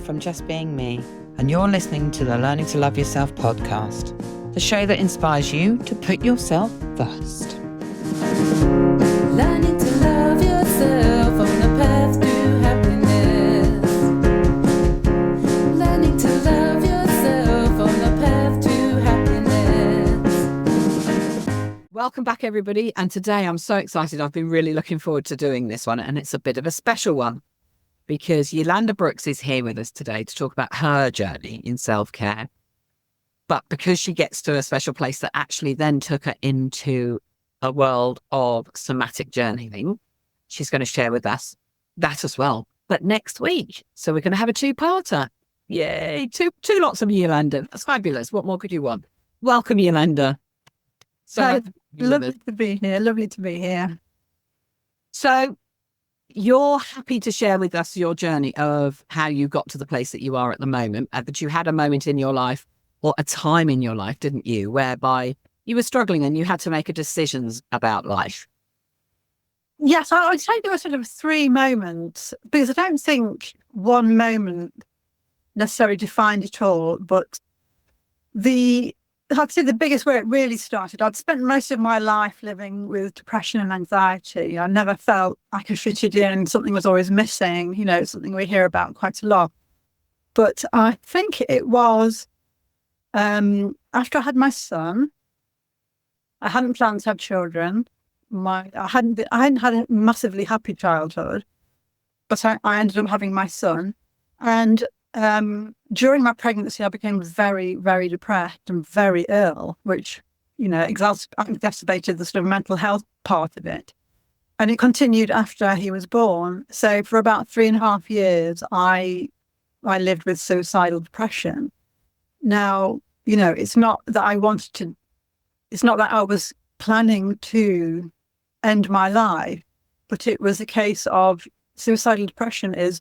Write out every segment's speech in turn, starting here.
from just being me, and you're listening to the Learning to Love Yourself podcast, the show that inspires you to put yourself first. Learning to love yourself on the path to happiness. Learning to love yourself on the path to happiness. Welcome back, everybody. And today I'm so excited. I've been really looking forward to doing this one, and it's a bit of a special one because Yolanda Brooks is here with us today to talk about her journey in self-care. But because she gets to a special place that actually then took her into a world of somatic journaling, she's going to share with us that as well. But next week, so we're going to have a two-parter. Yay, two lots of Yolanda. That's fabulous. What more could you want? Welcome, Yolanda. So lovely to be here. Lovely to be here. So you're happy to share with us your journey of how you got to the place that you are at the moment, but you had a moment in your life or a time in your life, didn't you, whereby you were struggling and you had to make a decisions about life? Yes, I would say there were sort of three moments, because I don't think one moment necessarily defined it all, but I'd say the biggest where it really started, I'd spent most of my life living with depression and anxiety. I never felt I could fit it in. Something was always missing, something we hear about quite a lot. But I think it was after I had my son. I hadn't planned to have children. I hadn't had a massively happy childhood, but I ended up having my son. And during my pregnancy, I became very, very depressed and very ill, which, exacerbated the sort of mental health part of it. And it continued after he was born. So for about 3.5 years, I lived with suicidal depression. Now, it's not that I was planning to end my life, but it was a case of suicidal depression is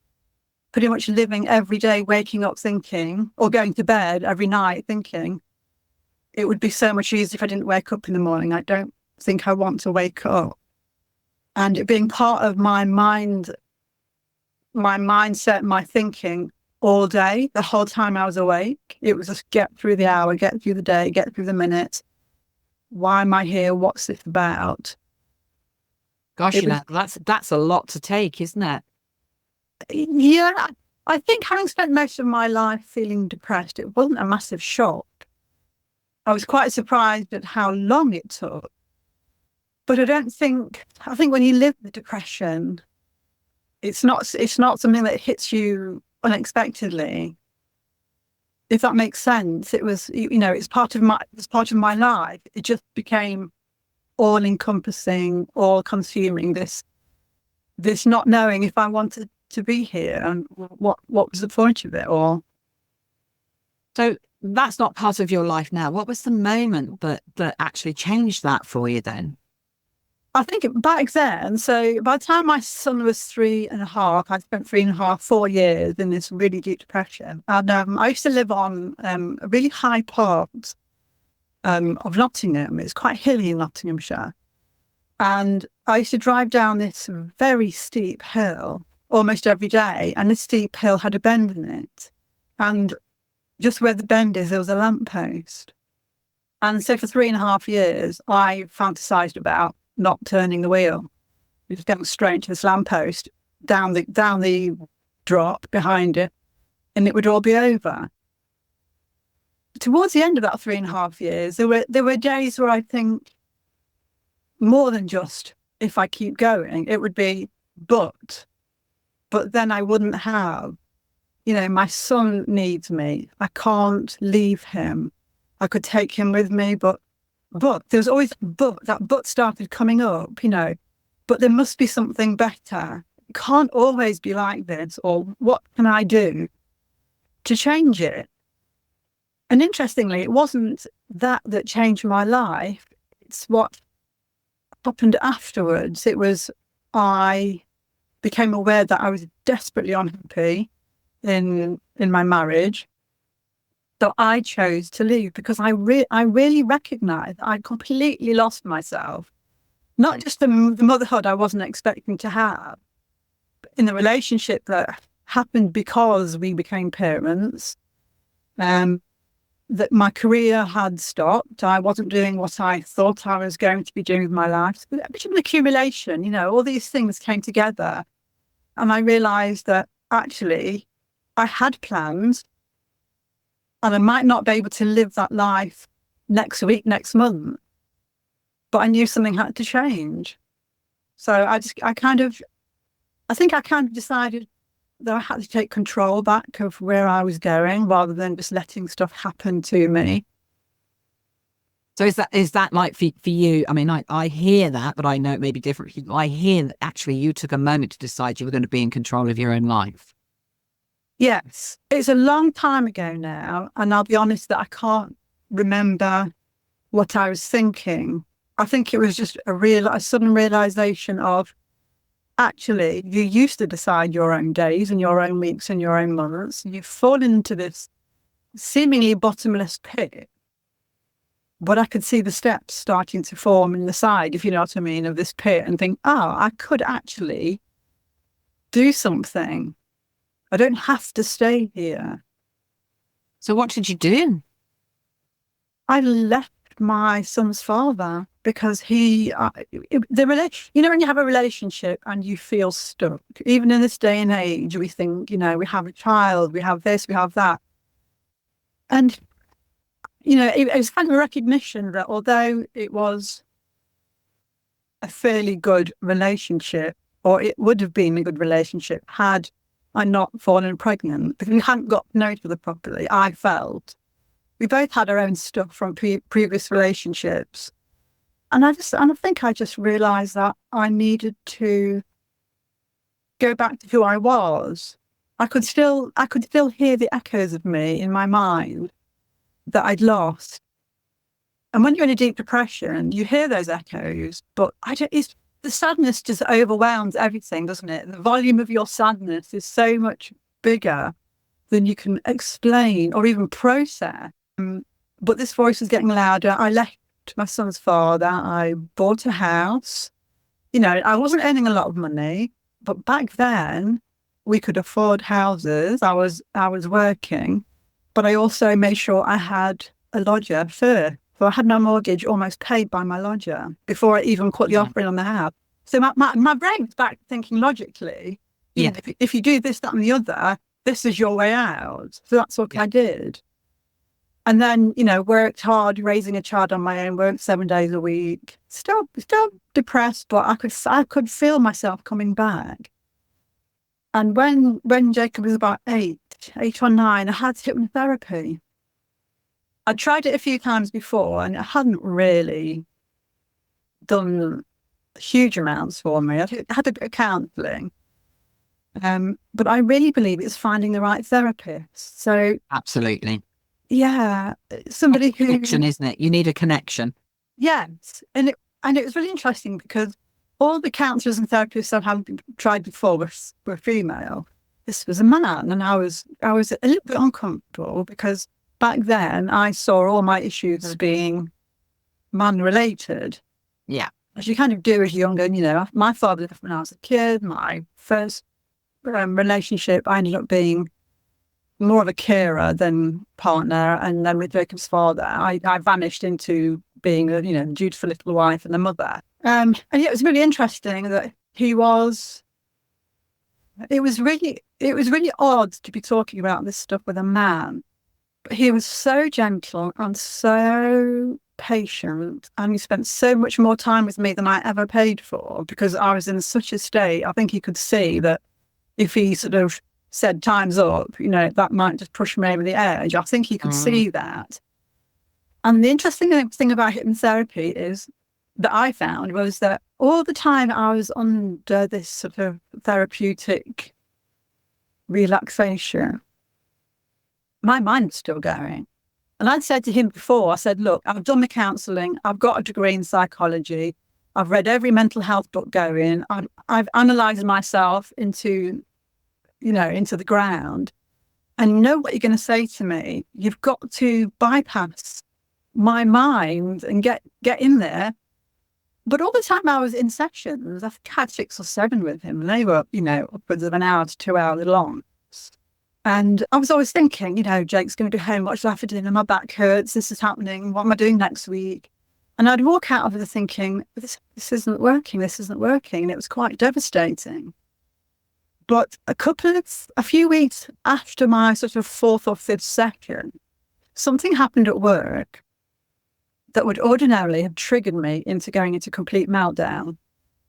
pretty much living every day, waking up thinking, or going to bed every night thinking, it would be so much easier if I didn't wake up in the morning. I don't think I want to wake up. And it being part of my mind, my mindset, my thinking all day, the whole time I was awake, it was just get through the hour, get through the day, get through the minutes. Why am I here? What's this about? Gosh, that's a lot to take, isn't it? Yeah, I think having spent most of my life feeling depressed, it wasn't a massive shock. I was quite surprised at how long it took. But I think when you live with depression, it's not something that hits you unexpectedly. If that makes sense, it was, it's part of my life. It just became all encompassing, all consuming, this not knowing if I wanted to be here and what was the point of it all. So that's not part of your life now. What was the moment that actually changed that for you then? I think back then, so by the time my son was 3.5, I spent 4 years in this really deep depression. And I used to live on a really high part of Nottingham. It's quite hilly in Nottinghamshire. And I used to drive down this very steep hill almost every day. And this steep hill had a bend in it. And just where the bend is, there was a lamppost. And so for 3.5 years, I fantasized about not turning the wheel. Just going straight to this lamppost, down the drop behind it, and it would all be over. Towards the end of that 3.5 years, there were days where I think more than just if I keep going, it would be but then I wouldn't have, my son needs me. I can't leave him. I could take him with me, but there's always that but started coming up, but there must be something better. It can't always be like this, or what can I do to change it? And interestingly, it wasn't that changed my life. It's what happened afterwards. It was, I became aware that I was desperately unhappy in my marriage. So I chose to leave because I really recognized I'd completely lost myself. Not just the motherhood I wasn't expecting to have, but in the relationship that happened because we became parents. That my career had stopped. I wasn't doing what I thought I was going to be doing with my life. A bit of an accumulation, you know, all these things came together. And I realized that actually I had plans and I might not be able to live that life next week, next month, but I knew something had to change. So I think I kind of decided that I had to take control back of where I was going rather than just letting stuff happen to me. So is that like for you? I mean, I hear that, but I know it may be different for you. I hear that actually you took a moment to decide you were going to be in control of your own life. Yes, it's a long time ago now, and I'll be honest that I can't remember what I was thinking. I think it was just a sudden realization of, actually, you used to decide your own days and your own weeks and your own months. You've fallen into this seemingly bottomless pit. But I could see the steps starting to form in the side, if you know what I mean, of this pit, and think, oh, I could actually do something. I don't have to stay here. So what did you do? I left my son's father because you know, when you have a relationship and you feel stuck, even in this day and age, we think, you know, we have a child, we have this, we have that. And, you know, it was kind of a recognition that although it was a fairly good relationship, or it would have been a good relationship had I not fallen pregnant, because we hadn't got to know each other properly, I felt. We both had our own stuff from previous relationships. And I think I just realized that I needed to go back to who I was. I could still hear the echoes of me in my mind that I'd lost. And when you're in a deep depression, you hear those echoes, but the sadness just overwhelms everything, doesn't it? The volume of your sadness is so much bigger than you can explain or even process. But this voice was getting louder. I left my son's father. I bought a house. You know, I wasn't earning a lot of money, but back then we could afford houses. I was working, but I also made sure I had a lodger first. So I had my mortgage almost paid by my lodger before I even put the offer in on the house. So my brain was back thinking logically, you know, if you do this, that, and the other, this is your way out. So that's what I did. And then, you know, worked hard, raising a child on my own, worked 7 days a week. Still depressed, but I could feel myself coming back. And when Jacob was about 8 or 9, I had hypnotherapy. I tried it a few times before and it hadn't really done huge amounts for me. I had a bit of counselling. But I really believe it's finding the right therapist. So Absolutely. yeah, somebody who... Connection, isn't it? You need a connection. Yes. And it was really interesting because all the counsellors and therapists I've had tried before were female. This was a man, and I was a little bit uncomfortable because back then I saw all my issues as being man-related. Yeah. As you kind of do as you're younger. You know, my father left when I was a kid. My first relationship, I ended up being more of a carer than partner. And then with Jacob's father, I vanished into being a, you know, dutiful little wife and a mother. And yeah, it was really interesting that it was really odd to be talking about this stuff with a man. But he was so gentle and so patient, and he spent so much more time with me than I ever paid for, because I was in such a state. I think he could see that if he sort of said time's up, you know, that might just push me over the edge. I think he could see that. And the interesting thing about hypnotherapy is that I found was that all the time I was under this sort of therapeutic relaxation, my mind was still going. And I'd said to him before, I said, look, I've done the counselling, I've got a degree in psychology, I've read every mental health book going, I've analysed myself into the ground. And you know what you're going to say to me? You've got to bypass my mind and get in there. But all the time I was in sessions, I think I had 6 or 7 with him, and they were, you know, upwards of an hour to 2 hours long. And I was always thinking, Jake's going to go home, what should I have for dinner? My back hurts. This is happening. What am I doing next week? And I'd walk out of there thinking, this isn't working. This isn't working. And it was quite devastating. But a few weeks after my sort of 4th or 5th session, something happened at work that would ordinarily have triggered me into going into complete meltdown.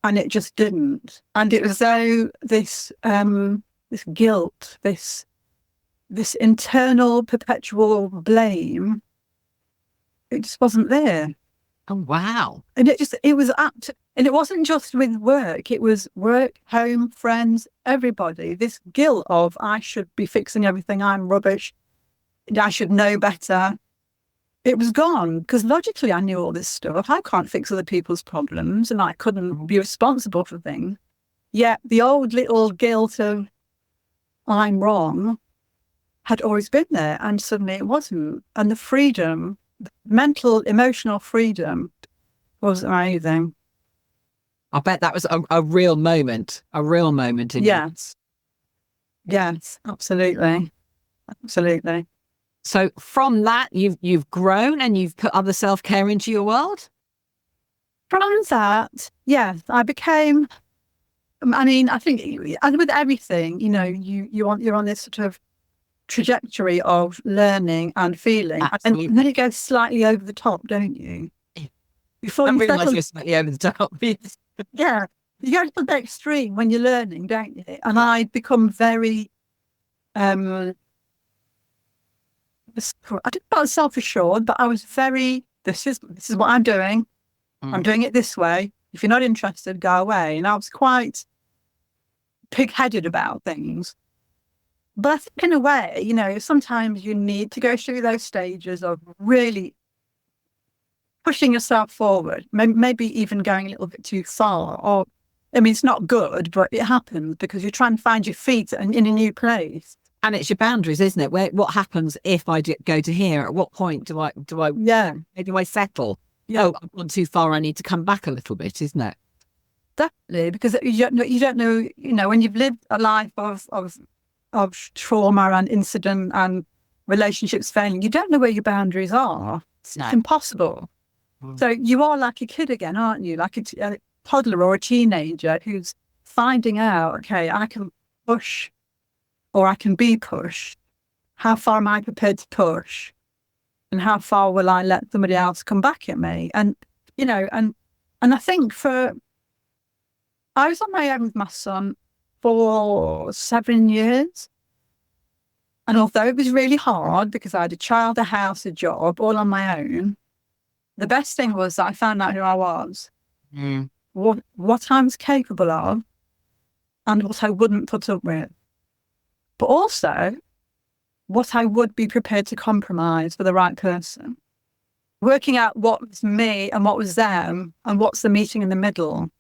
And it just didn't. And it was as though this guilt, this internal perpetual blame, it just wasn't there. Oh, wow. And it was apt. And it wasn't just with work. It was work, home, friends, everybody. This guilt of I should be fixing everything. I'm rubbish. I should know better. It was gone because logically I knew all this stuff. I can't fix other people's problems and I couldn't be responsible for things. Yet the old little guilt of I'm wrong had always been there, and suddenly it wasn't. And the freedom, the mental, emotional freedom was amazing. I bet that was a real moment in Yes. Yes, absolutely. Absolutely. So from that, you've grown and you've put other self-care into your world? From that, yes, I became, I think, and with everything, you're on this sort of trajectory of learning and feeling. Absolutely. And then it goes slightly over the top, don't you? Before I you realise settle, you're slightly over the top. yeah, you go to the extreme when you're learning, don't you? And I'd become very, I didn't feel self-assured, but I was very, this is what I'm doing. I'm doing it this way. If you're not interested, go away. And I was quite pig-headed about things. But I think in a way, sometimes you need to go through those stages of really pushing yourself forward, maybe even going a little bit too far. It's not good, but it happens because you're trying to find your feet in a new place. And it's your boundaries, isn't it? What happens if I go to here? At what point do I settle? Yeah. Oh, I've gone too far. I need to come back a little bit, isn't it? Definitely, because you don't know, when you've lived a life of trauma and incident and relationships failing, you don't know where your boundaries are. It's impossible. So you are like a kid again, aren't you? Like a toddler or a teenager who's finding out, okay, I can push or I can be pushed. How far am I prepared to push? And how far will I let somebody else come back at me? And, and I think I was on my own with my son for 7 years. And although it was really hard because I had a child, a house, a job, all on my own, the best thing was that I found out who I was, what I was capable of, and what I wouldn't put up with. But also, what I would be prepared to compromise for the right person. Working out what was me and what was them, and what's the meeting in the middle.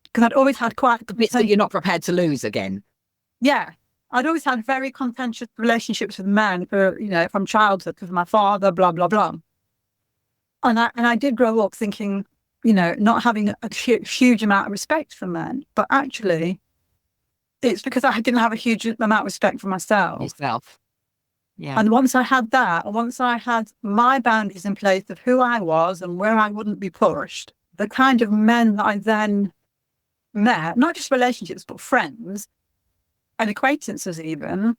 Because I'd always had quite The bits that you're not prepared to lose again. Yeah. I'd always had very contentious relationships with men from childhood because of my father, blah, blah, blah. And I did grow up thinking, not having a huge amount of respect for men. But actually, it's because I didn't have a huge amount of respect for myself. Yourself. Yeah. And once I had that, once I had my boundaries in place of who I was and where I wouldn't be pushed, the kind of men that I then met, not just relationships, but friends and acquaintances even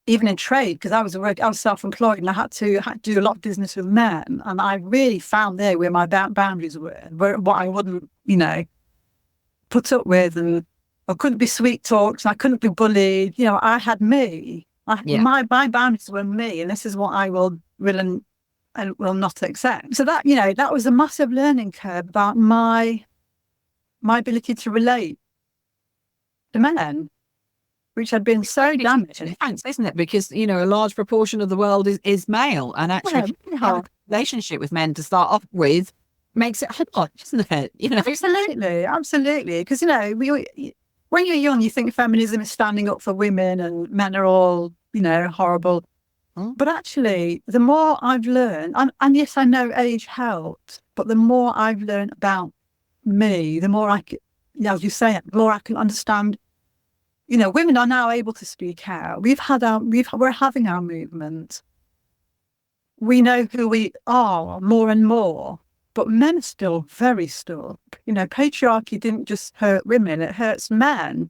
in trade, because I was self-employed and I had to do a lot of business with men. And I really found there where my boundaries were, what I wouldn't, put up with. And I couldn't be sweet talked, I couldn't be bullied. I had me. My boundaries were me, and this is what I will and will not accept. So that, that was a massive learning curve about my ability to relate to men, which had been so damaged. Thanks, isn't it? Because, a large proportion of the world is male, and actually a relationship with men to start off with makes it hard, isn't it? Absolutely. Because, when you're young, you think feminism is standing up for women and men are all, horrible. But actually, the more I've learned, and yes, I know age helped, but the more I've learned about me, the more I can, as you say, the more I can understand women are now able to speak out. We're having our movement. We know who we are more and more, but men are still very stuck. Patriarchy didn't just hurt women, it hurts men.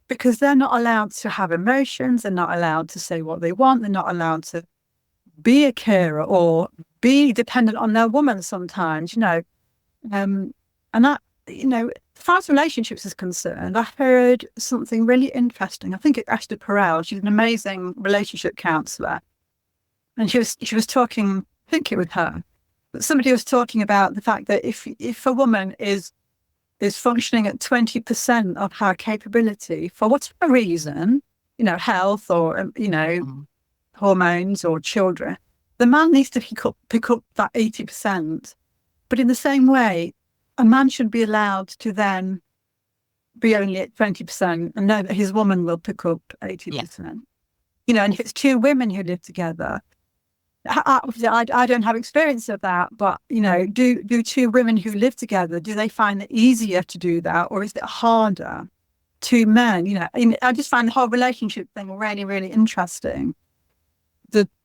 Because they're not allowed to have emotions, they're not allowed to say what they want, they're not allowed to be a carer or be dependent on their woman sometimes, and that, as far as relationships is concerned, I heard something really interesting. I think it's Esther Perel. She's an amazing relationship counsellor. And she was talking, I think it was her, but somebody was talking about the fact that if a woman is functioning at 20% of her capability for whatever reason, health or, hormones or children, the man needs to pick up that 80%. But in the same way, a man should be allowed to then be only at 20% and know that his woman will pick up 80%. Yeah. And if it's two women who live together, I don't have experience of that, but, do two women who live together, do they find it easier to do that, or is it harder? Two men, I just find the whole relationship thing really, really interesting.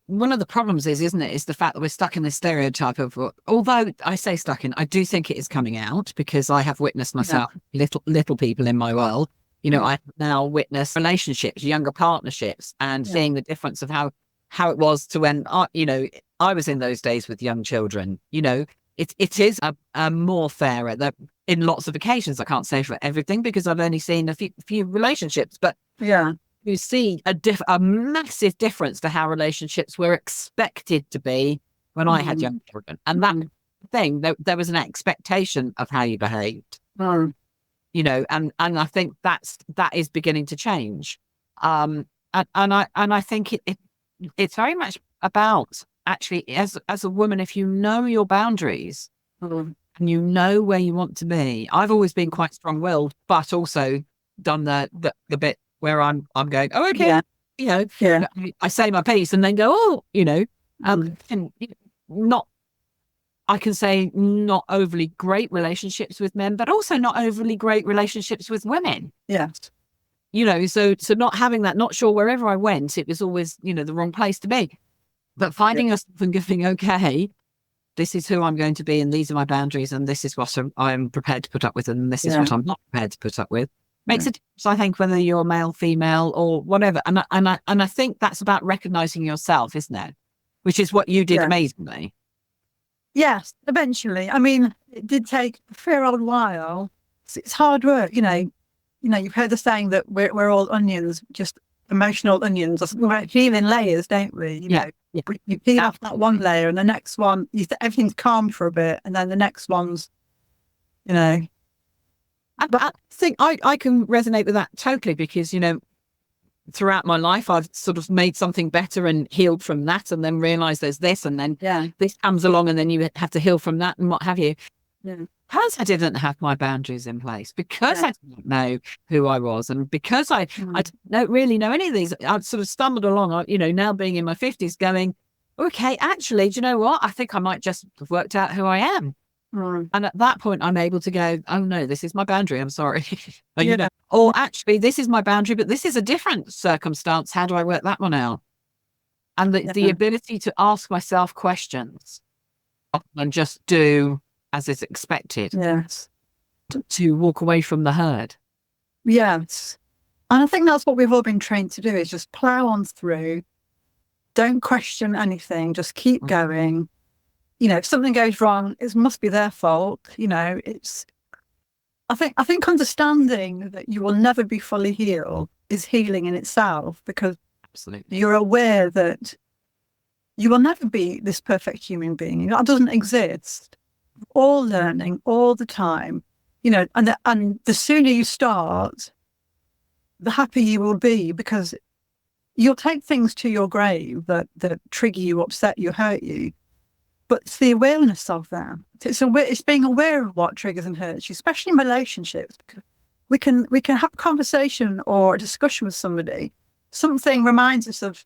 One of the problems isn't it, is the fact that we're stuck in this stereotype of, although I say stuck in, I do think it is coming out because I have witnessed myself, little people in my world. I have now witnessed relationships, younger partnerships, and seeing the difference of how it was to when, I was in those days with young children. It is a more fairer, in lots of occasions. I can't say for everything because I've only seen a few relationships, but you see a massive difference to how relationships were expected to be when I had young children. And that thing, there was an expectation of how you behaved, and I think that is beginning to change. And I think it's very much about, actually, as a woman, if you know your boundaries and you know where you want to be. I've always been quite strong-willed, but also done the bit where I'm going, oh, okay, I say my piece and then go, and not, I can say not overly great relationships with men, but also not overly great relationships with women. Yes. So not having that, not sure wherever I went, it was always, the wrong place to be. But finding yourself and going, okay, this is who I'm going to be, and these are my boundaries, and this is what I'm prepared to put up with, and this is what I'm not prepared to put up with. Makes a difference, I think, whether you're male, female, or whatever. And I think that's about recognizing yourself, isn't it? Which is what you did amazingly. Yes, eventually. I mean, it did take a fair old while. It's hard work, you've heard the saying that we're all onions, just emotional onions. We're peeling layers, don't we? You peel off that one layer, and the next one, everything's calm for a bit, and then the next one's, I think I can resonate with that totally because, throughout my life, I've sort of made something better and healed from that, and then realized there's this, and then this comes along, and then you have to heal from that and what have you. Because I didn't have my boundaries in place, because I didn't know who I was, and because I don't really know any of these, I've sort of stumbled along, now being in my 50s going, okay, actually, do you know what? I think I might just have worked out who I am. And at that point, I'm able to go, oh no, this is my boundary. I'm sorry. Or actually, this is my boundary, but this is a different circumstance. How do I work that one out? And the ability to ask myself questions and just do as is expected. Yes. To walk away from the herd. Yes. And I think that's what we've all been trained to do, is just plow on through. Don't question anything. Just keep going. If something goes wrong, it must be their fault. I think understanding that you will never be fully healed is healing in itself, because you're aware that you will never be this perfect human being. That doesn't exist. All learning all the time, and the sooner you start, the happier you will be, because you'll take things to your grave that trigger you, upset you, hurt you. But it's the awareness of them. It's being aware of what triggers and hurts you, especially in relationships. We can have a conversation or a discussion with somebody. Something reminds us of,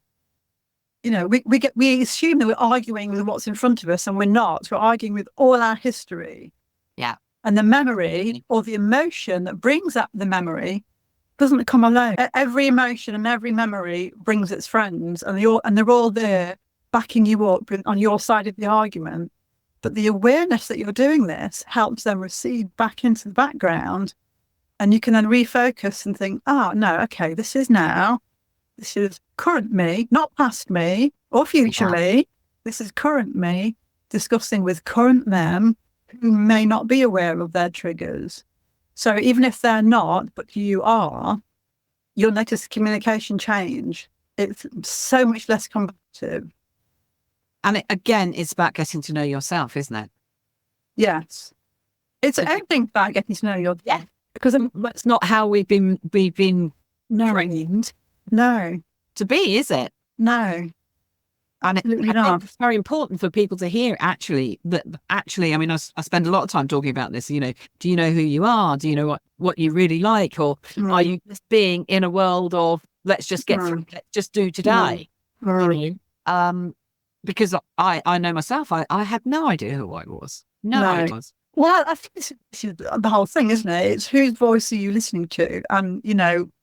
we assume that we're arguing with what's in front of us, and we're not. We're arguing with all our history. Yeah. And the memory or the emotion that brings up the memory doesn't come alone. Every emotion and every memory brings its friends, and they're all there backing you up on your side of the argument. But the awareness that you're doing this helps them recede back into the background, and you can then refocus and think, oh, no, okay, this is current me, not past me or future me. This is current me discussing with current them who may not be aware of their triggers. So even if they're not, but you are, you'll notice communication change. It's so much less combative. And it's about getting to know yourself, isn't it? Yes. It's everything about getting to know yourself. Yeah. Because that's not how we've been trained. No. To be, is it? No. And it's very important for people to hear, actually, I mean, I spend a lot of time talking about this, do you know who you are? Do you know what you really like? Or are you just being in a world of, let's just get through, let's just do today? Because I know myself, I had no idea who I was. No. I was. Well, I think this is the whole thing, isn't it? It's whose voice are you listening to? And,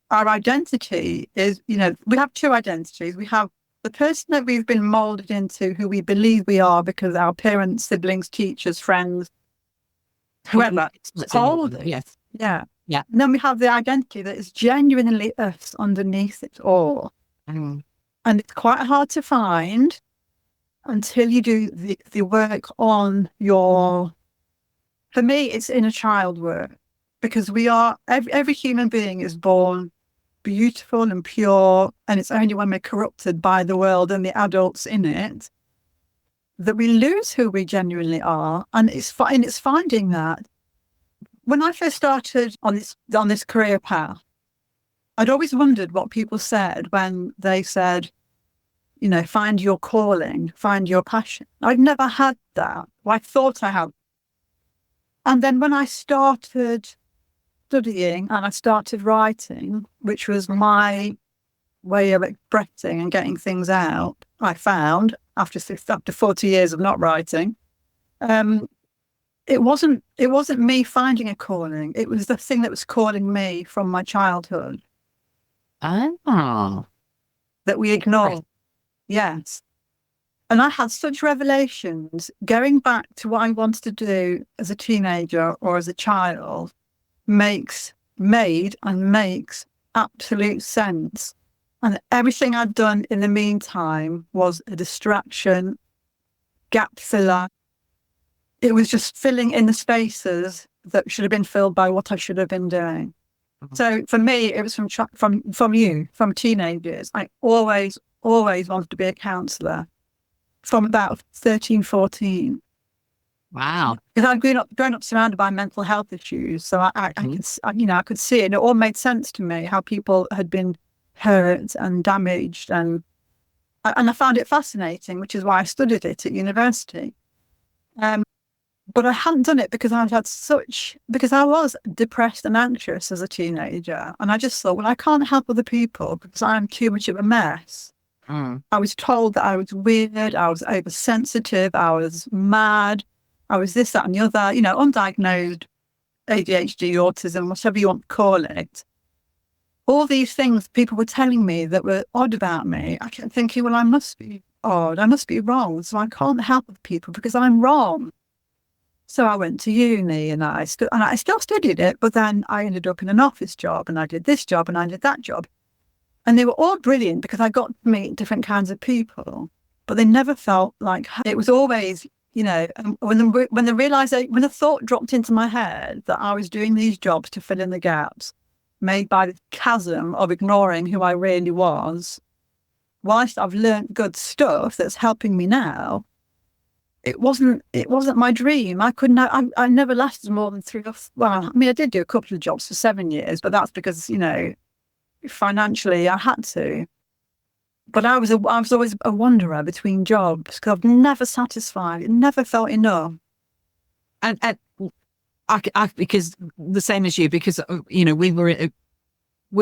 our identity is, we have two identities. We have the person that we've been molded into, who we believe we are because our parents, siblings, teachers, friends, whoever told us. Yes. Yeah. And then we have the identity that is genuinely us underneath it all. And it's quite hard to find until you do the work on your, for me, it's inner child work, because we are, every human being is born beautiful and pure, and it's only when we're corrupted by the world and the adults in it that we lose who we genuinely are. And it's finding that. When I first started on this career path, I'd always wondered what people said when they said, find your calling, find your passion. I'd never had that. Well, I thought I had. And then when I started studying and I started writing, which was my way of expressing and getting things out, I found after 40 years of not writing, it wasn't me finding a calling. It was the thing that was calling me from my childhood. Oh. That we ignore. Yes. And I had such revelations going back to what I wanted to do as a teenager or as a child makes absolute sense. And everything I'd done in the meantime was a distraction, gap filler. It was just filling in the spaces that should have been filled by what I should have been doing. So for me, it was from teenagers. I always wanted to be a counsellor from about 13, 14. Wow. Because I'd grown up surrounded by mental health issues. So I could see it. And it all made sense to me how people had been hurt and damaged. And I found it fascinating, which is why I studied it at university. But I hadn't done it because because I was depressed and anxious as a teenager. And I just thought, well, I can't help other people because I'm too much of a mess. I was told that I was weird, I was oversensitive, I was mad, I was this, that, and the other, undiagnosed ADHD, autism, whatever you want to call it. All these things people were telling me that were odd about me. I kept thinking, well, I must be odd, I must be wrong, so I can't help other people because I'm wrong. So I went to uni and I still studied it, but then I ended up in an office job and I did this job and I did that job. And they were all brilliant because I got to meet different kinds of people, but they never felt like it was always, when the thought dropped into my head that I was doing these jobs to fill in the gaps made by the chasm of ignoring who I really was, whilst I've learned good stuff that's helping me now, it wasn't my dream. I never lasted more than 3 or 4. Well, I did do a couple of jobs for 7 years, but that's because, financially I had to. But I was always a wanderer between jobs because I've never satisfied. It never felt enough. And I because the same as you, because we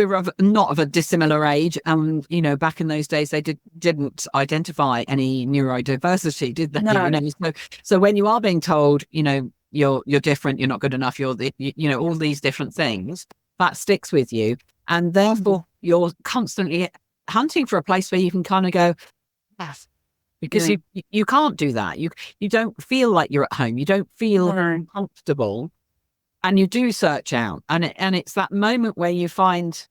were not of a dissimilar age, and back in those days they didn't identify any neurodiversity, did they? No. So when you are being told, you're different, you're not good enough, you're all these different things, that sticks with you. And therefore you're constantly hunting for a place where you can kind of go, yes, because you can't do that. You don't feel like you're at home. You don't feel comfortable, and you do search out, and it's that moment where you find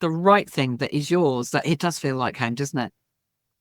the right thing that is yours, that it does feel like home, doesn't it?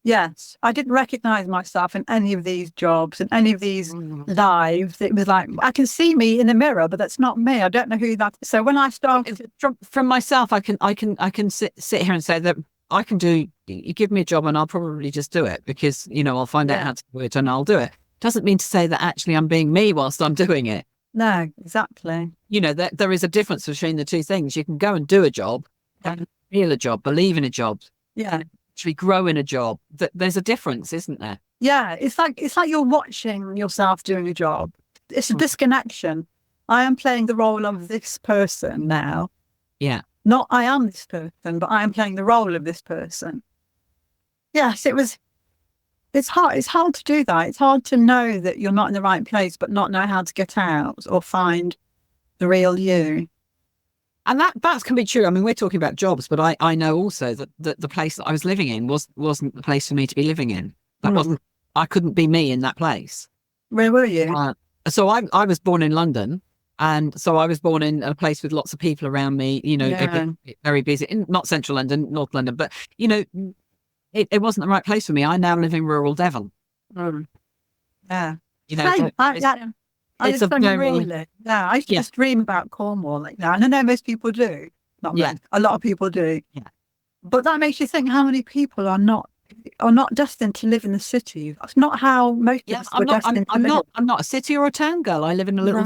Yes, I didn't recognize myself in any of these jobs and any of these lives. It was like, I can see me in the mirror, but that's not me. I don't know who that is. So when I started, From myself, I can sit here and say that I can do. You give me a job, and I'll probably just do it because I'll find out how to do it and I'll do it. Doesn't mean to say that actually I'm being me whilst I'm doing it. no, exactly. There is a difference between the two things. You can go and do a job, and feel a job, believe in a job, Yeah. actually grow in a job. There's a difference, isn't there? Yeah, it's like you're watching yourself doing a job. It's a disconnection. I am playing the role of this person now. Yeah. Not I am this person, but I am playing the role of this person. Yes, it's hard. It's hard to do that. It's hard to know that you're not in the right place, but not know how to get out or find the real you. And that can be true. I mean, we're talking about jobs, but I know also that the place that I was living in wasn't the place for me to be living in. That wasn't. I couldn't be me in that place. Where were you? So I was born in London, and so I was born in a place with lots of people around me. Very busy. Not central London, North London, but it wasn't the right place for me. I now live in rural Devon. Yeah. I used to just dream about Cornwall like that. And I know most people do. Not most, a lot of people do. Yeah. But that makes you think how many people are not destined to live in the city. That's not how most people are destined to live. I'm not a city or a town girl. I live in a little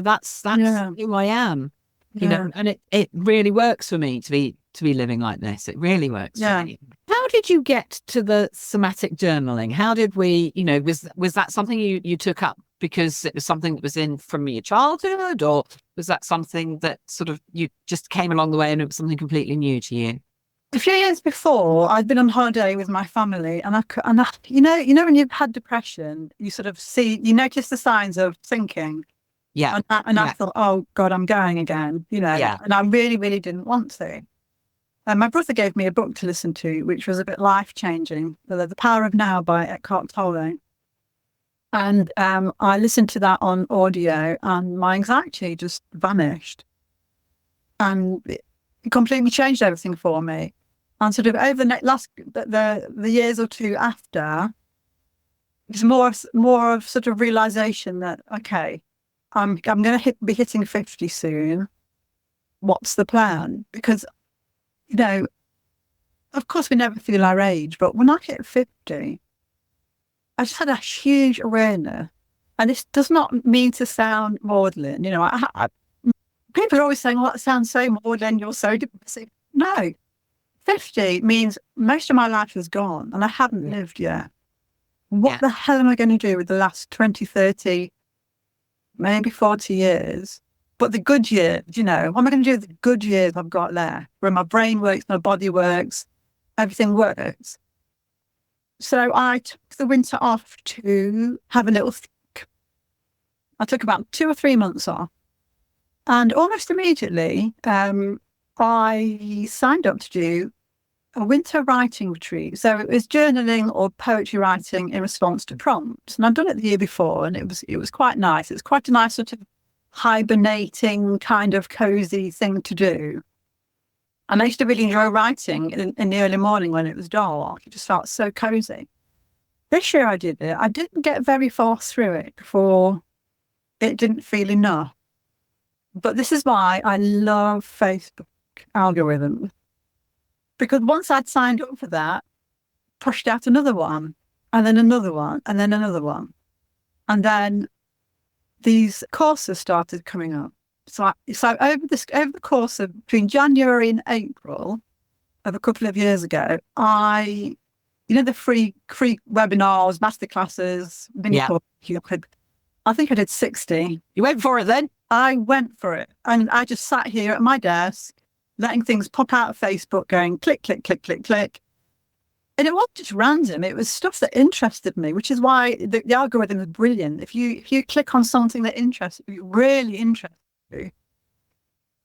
that's who I am. And it really works for me to be living like this. It really works for me. How did you get to the somatic journaling? How did we, was that something you took up because it was something that was in from your childhood, or was that something that sort of you just came along the way and it was something completely new to you? A few years before, I'd been on holiday with my family, and I when you've had depression, you sort of notice the signs of thinking. Yeah. And I thought, oh God, I'm going again, and I really, really didn't want to. And my brother gave me a book to listen to, which was a bit life-changing, The Power of Now by Eckhart Tolle. And I listened to that on audio, and my anxiety just vanished. And it completely changed everything for me. And sort of over the years or two after, it's more of sort of realization that, okay, I'm going to be hitting 50 soon. What's the plan? Because, of course we never feel our age, but when I hit 50, I just had a huge awareness. And this does not mean to sound maudlin. People are always saying, "Oh, that sounds so maudlin, you're so depressive." No, 50 means most of my life is gone and I haven't lived yet. What the hell am I going to do with the last 20, 30, maybe 40 years? But the good years, what am I going to do with the good years I've got left, where my brain works, my body works, everything works? So I took the winter off to have a little think. I took about 2 or 3 months off. And almost immediately, I signed up to do a winter writing retreat. So it was journaling or poetry writing in response to prompts. And I'd done it the year before, and it was quite nice. It's quite a nice sort of hibernating kind of cozy thing to do. And I used to really enjoy writing in the early morning when it was dark. It just felt so cozy. This year I did it. I didn't get very far through it before it didn't feel enough. But this is why I love Facebook algorithms. Because once I'd signed up for that, pushed out another one, and then another one, and then another one. And then these courses started coming up. So over the course of between January and April of a couple of years ago, the free webinars, masterclasses, mini courses, I think I did 60. You went for it then? I went for it. And I just sat here at my desk, letting things pop out of Facebook, going click, click, click, click, click. And it wasn't just random. It was stuff that interested me, which is why the algorithm is brilliant. If you click on something that interests you, really interests you,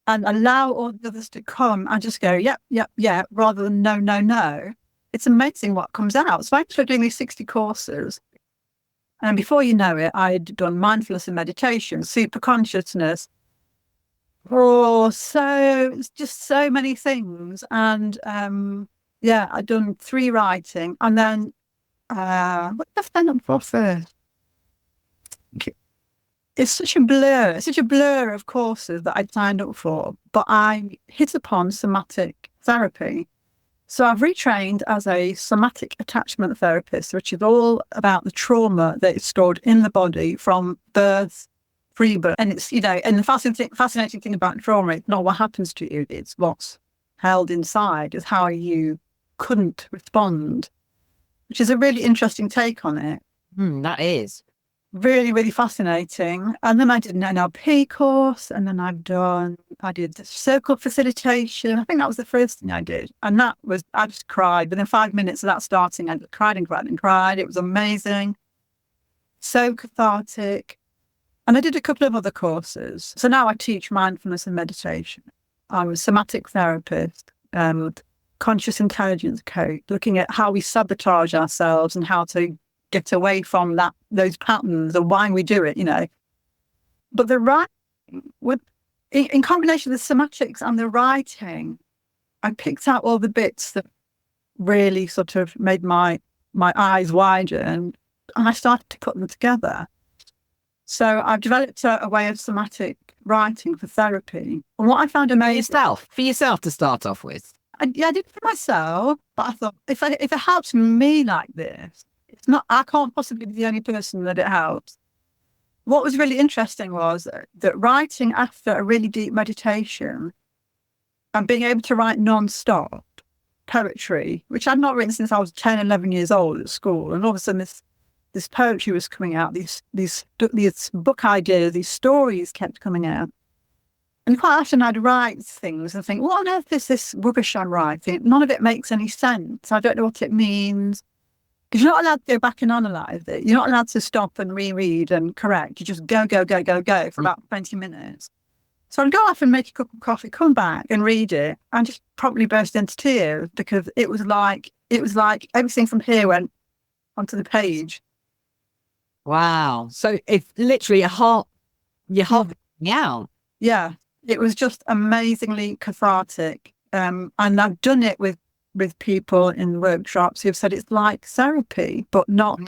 and allow all the others to come and just go, yep, yep, yeah, rather than no, no, no. It's amazing what comes out. So I started doing these 60 courses. And before you know it, I'd done mindfulness and meditation, super consciousness. Oh, so it's just so many things. And yeah, I'd done 3 writing. And then what did I sign up for first? It's such a blur. It's such a blur of courses that I'd signed up for. But I hit upon somatic therapy. So I've retrained as a somatic attachment therapist, which is all about the trauma that is stored in the body from birth, pre-birth. And it's, you know, and the fascinating thing about trauma is not what happens to you, it's what's held inside, is how you couldn't respond, which is a really interesting take on it. That is. Really, really fascinating. And then I did an NLP course, and then I did the circle facilitation. I think that was the first thing I did. And that was, I just cried. Within 5 minutes of that starting, I cried and cried and cried. It was amazing. So cathartic. And I did a couple of other courses. So now I teach mindfulness and meditation. I'm a somatic therapist, conscious intelligence coach, looking at how we sabotage ourselves and how to get away from those patterns and why we do it, you know. But the writing, in combination with the somatics and the writing, I picked out all the bits that really sort of made my eyes widen, and I started to put them together. So I've developed a way of somatic writing for therapy. And what I found amazing... For yourself to start off with. I did it for myself, but I thought, if it helps me like this, I can't possibly be the only person that it helps. What was really interesting was that writing after a really deep meditation and being able to write non-stop poetry, which I'd not written since I was 10, 11 years old at school. And all of a sudden this poetry was coming out, these book ideas, these stories kept coming out. And quite often I'd write things and think, what on earth is this rubbish I'm writing? None of it makes any sense. I don't know what it means. Because you're not allowed to go back and analyse it. You're not allowed to stop and reread and correct. You just go for about 20 minutes. So I'd go off and make a cup of coffee, come back and read it, and just probably burst into tears, because it was like everything from here went onto the page. Wow. So it's literally your heart out. Yeah. It was just amazingly cathartic. And I've done it with people in workshops who've said it's like therapy, but not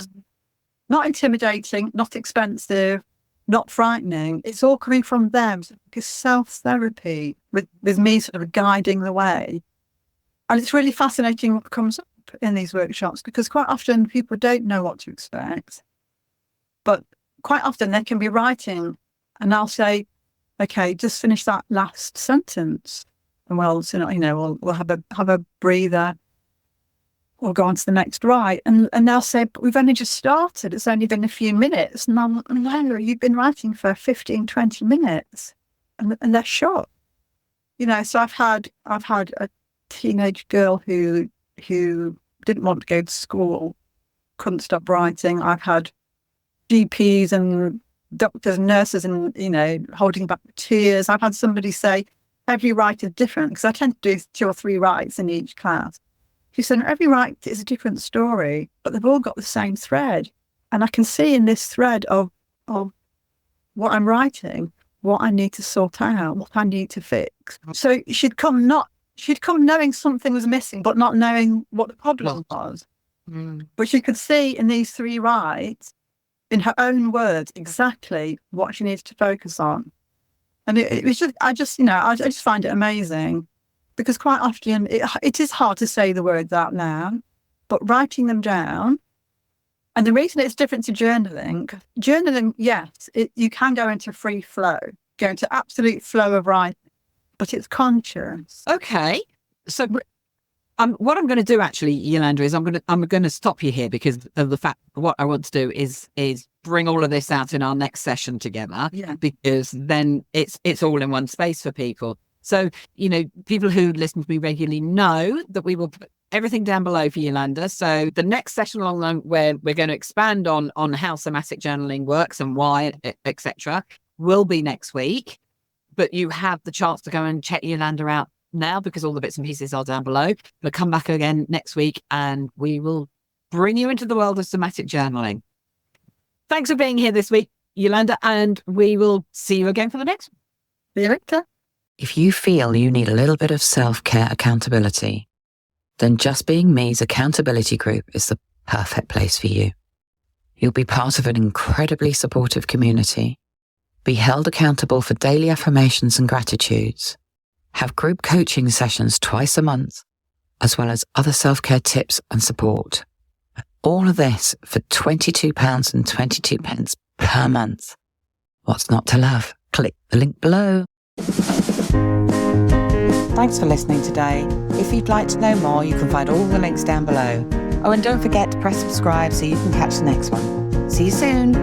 intimidating, not expensive, not frightening. It's all coming from them. It's self-therapy with me sort of guiding the way. And it's really fascinating what comes up in these workshops, because quite often people don't know what to expect. But quite often they can be writing and I'll say, okay, just finish that last sentence. And we'll have a breather, or go on to the next write. And they'll say, but we've only just started. It's only been a few minutes. And I'm like, no, you've been writing for 15, 20 minutes. And they're shocked. You know, so I've had a teenage girl who didn't want to go to school, couldn't stop writing. I've had GPs and doctors and nurses and, you know, holding back the tears. I've had somebody say, every write is different, because I tend to do 2 or 3 writes in each class. She said, every write is a different story, but they've all got the same thread. And I can see in this thread of what I'm writing, what I need to sort out, what I need to fix. So she'd come knowing something was missing, but not knowing what the problem was. But she could see in these 3 writes, in her own words, exactly what she needs to focus on. And it was just, I just find it amazing, because quite often it is hard to say the words out loud, but writing them down. And the reason it's different to journaling, yes, you can go into free flow, go into absolute flow of writing, but it's conscious. Okay. So what I'm going to do actually, Yolanda, is I'm going to stop you here, because of the fact what I want to do is bring all of this out in our next session together. Yeah. Because then it's all in one space for people. So, you know, people who listen to me regularly know that we will put everything down below for Yolanda. So the next session along where we're going to expand on how somatic journaling works and why, etc., will be next week. but you have the chance to go and check Yolanda out now because all the bits and pieces are down below. But come back again next week and we will bring you into the world of somatic journaling. Thanks for being here this week, Yolanda, and we will see you again for the next one. See you later. If you feel you need a little bit of self-care accountability, then Just Being Me's accountability group is the perfect place for you. You'll be part of an incredibly supportive community, be held accountable for daily affirmations and gratitudes, have group coaching sessions twice a month, as well as other self-care tips and support. All of this for £22.22 per month. What's not to love? Click the link below. Thanks for listening today. If you'd like to know more, you can find all the links down below. Oh, and don't forget to press subscribe so you can catch the next one. See you soon.